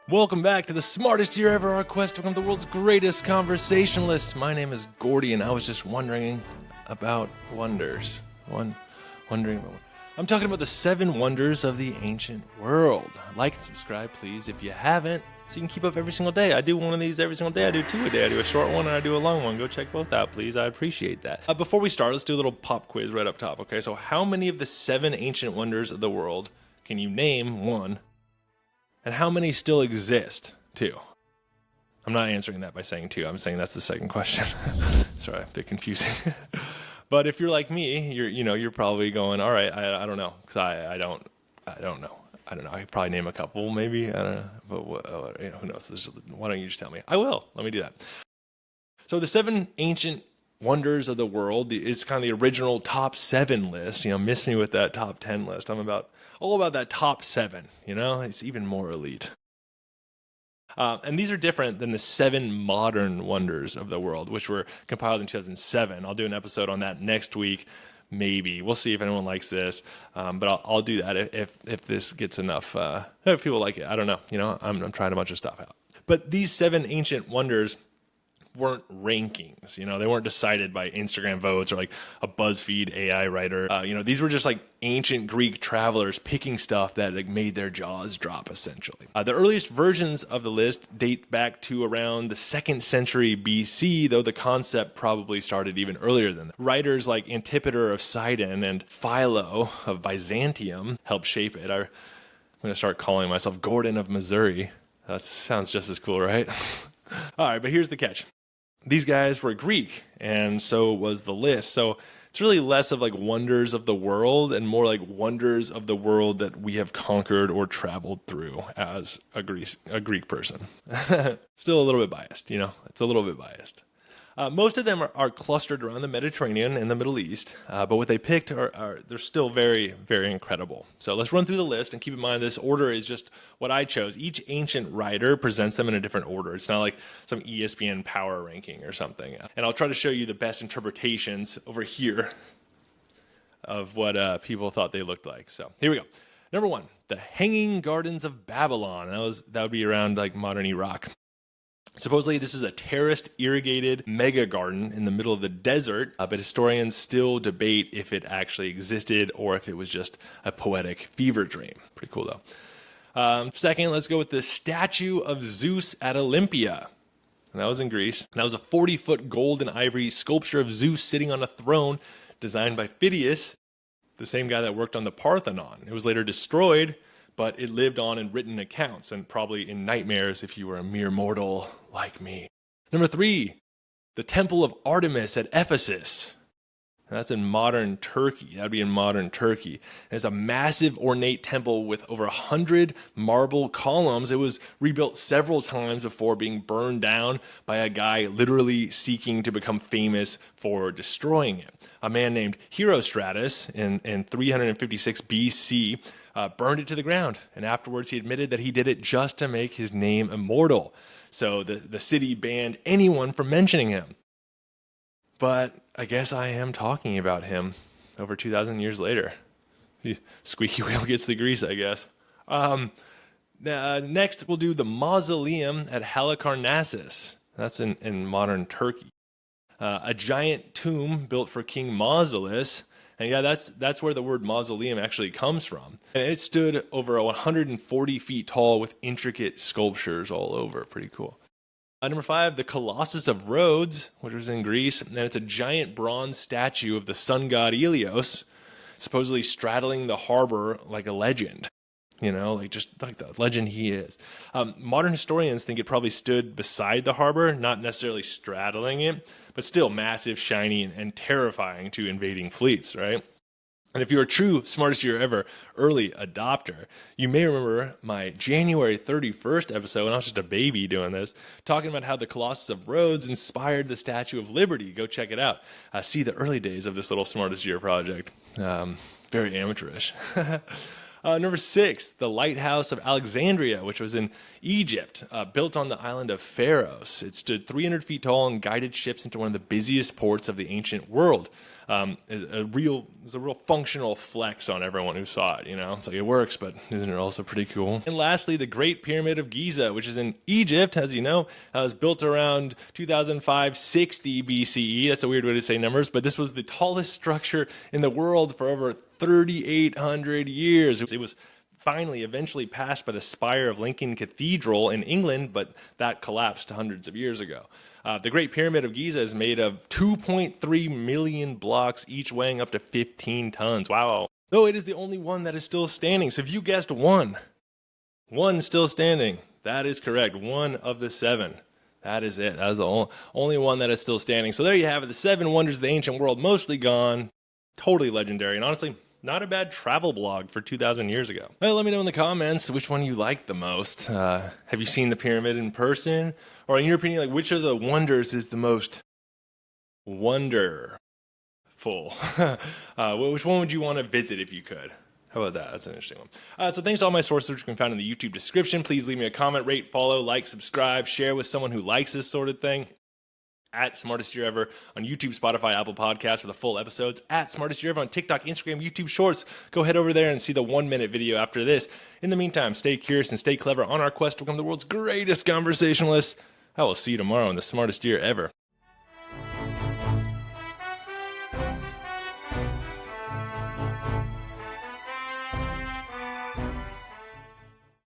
Welcome back to the smartest year ever, our quest to become the world's greatest conversationalist. My name is Gordy, and I was just wondering about wonders. I'm talking about the 7 wonders of the ancient world. Like and subscribe, please, if you haven't, so you can keep up every single day. I do one of these every single day. I do 2 a day. I do a short one and I do a long one. Go check both out, please. I appreciate that. Before we start, let's do a little pop quiz right up top, okay? So how many of the 7 ancient wonders of the world can you name? 1. And how many still exist? 2. I'm not answering that by saying 2. I'm saying that's the second question. Sorry, a bit confusing. But if you're like me, you're probably going, all right, I don't know, because I don't know. I could probably name a couple, maybe. I don't know. But who knows? Why don't you just tell me? I will. Let me do that. So the 7 ancient wonders of the world is kind of the original top 7 list. Miss me with that top 10 list. I'm all about that top 7. It's even more elite. And these are different than the 7 modern wonders of the world, which were compiled in 2007. I'll do an episode on that next week. Maybe we'll see if anyone likes this, but I'll do that if this gets enough. If people like it, I don't know. I'm trying a bunch of stuff out. But these 7 ancient wonders weren't rankings. They weren't decided by Instagram votes or like a BuzzFeed AI writer. These were just like ancient Greek travelers picking stuff that like made their jaws drop, essentially. The earliest versions of the list date back to around the 2nd century BC, though the concept probably started even earlier than that. Writers like Antipater of Sidon and Philo of Byzantium helped shape it. I'm going to start calling myself Gordon of Missouri. That sounds just as cool, right? All right, but here's the catch. These guys were Greek, and so was the list. So it's really less of like wonders of the world and more like wonders of the world that we have conquered or traveled through as a Greek person. Still a little bit biased, it's a little bit biased. Most of them are clustered around the Mediterranean and the Middle East, but what they picked they're still very, very incredible. So let's run through the list, and keep in mind this order is just what I chose. Each ancient writer presents them in a different order. It's not like some ESPN power ranking or something. And I'll try to show you the best interpretations over here of what people thought they looked like. So here we go. Number 1, the Hanging Gardens of Babylon. That would be around like modern Iraq. Supposedly, this is a terraced, irrigated mega garden in the middle of the desert, but historians still debate if it actually existed or if it was just a poetic fever dream. Pretty cool, though. Second, let's go with the statue of Zeus at Olympia. And that was in Greece. And that was a 40-foot gold and ivory sculpture of Zeus sitting on a throne designed by Phidias, the same guy that worked on the Parthenon. It was later destroyed, but it lived on in written accounts and probably in nightmares if you were a mere mortal like me. Number 3, the Temple of Artemis at Ephesus. And that's in modern Turkey. That would be in modern Turkey. It's a massive ornate temple with over 100 marble columns. It was rebuilt several times before being burned down by a guy literally seeking to become famous for destroying it. A man named Herostratus in 356 BC burned it to the ground, and afterwards he admitted that he did it just to make his name immortal. So the city banned anyone from mentioning him. But I guess I am talking about him over 2,000 years later. Squeaky wheel gets the grease, I guess. Next, we'll do the mausoleum at Halicarnassus. That's in modern Turkey. A giant tomb built for King Mausolus. And yeah, that's where the word mausoleum actually comes from. And it stood over 140 feet tall with intricate sculptures all over. Pretty cool. Number 5, the Colossus of Rhodes, which was in Greece. And it's a giant bronze statue of the sun god Helios, supposedly straddling the harbor like a legend. Just like the legend he is. Modern historians think it probably stood beside the harbor, not necessarily straddling it, but still massive, shiny, and terrifying to invading fleets, right? And if you're a true smartest year ever early adopter, you may remember my January 31st episode, when I was just a baby doing this, talking about how the Colossus of Rhodes inspired the Statue of Liberty. Go check it out. See the early days of this little smartest year project. Very amateurish. Number 6, the Lighthouse of Alexandria, which was in Egypt, built on the island of Pharos. It stood 300 feet tall and guided ships into one of the busiest ports of the ancient world. Is a real functional flex on everyone who saw it. It's like it works, but isn't it also pretty cool? And lastly, the Great Pyramid of Giza, which is in Egypt, as you know, was built around 2560 BCE. That's a weird way to say numbers, but this was the tallest structure in the world for over 3,800 years. It was eventually passed by the spire of Lincoln Cathedral in England, but that collapsed hundreds of years ago. The Great Pyramid of Giza is made of 2.3 million blocks, each weighing up to 15 tons. Wow. Though it is the only one that is still standing. So if you guessed one still standing, that is correct. One of the 7. That is it. That is the only one that is still standing. So there you have it. The 7 wonders of the ancient world, mostly gone. Totally legendary. And honestly, not a bad travel blog for 2,000 years ago. Well, let me know in the comments which one you like the most. Have you seen the pyramid in person? Or in your opinion, like, which of the wonders is the most wonderful? Which one would you want to visit if you could? How about that? That's an interesting one. So thanks to all my sources, which you can find in the YouTube description. Please leave me a comment, rate, follow, like, subscribe, share with someone who likes this sort of thing. At Smartest Year Ever on YouTube, Spotify, Apple Podcasts for the full episodes. At Smartest Year Ever on TikTok, Instagram, YouTube Shorts. Go head over there and see the 1-minute video after this. In the meantime, stay curious and stay clever on our quest to become the world's greatest conversationalists. I will see you tomorrow on the Smartest Year Ever.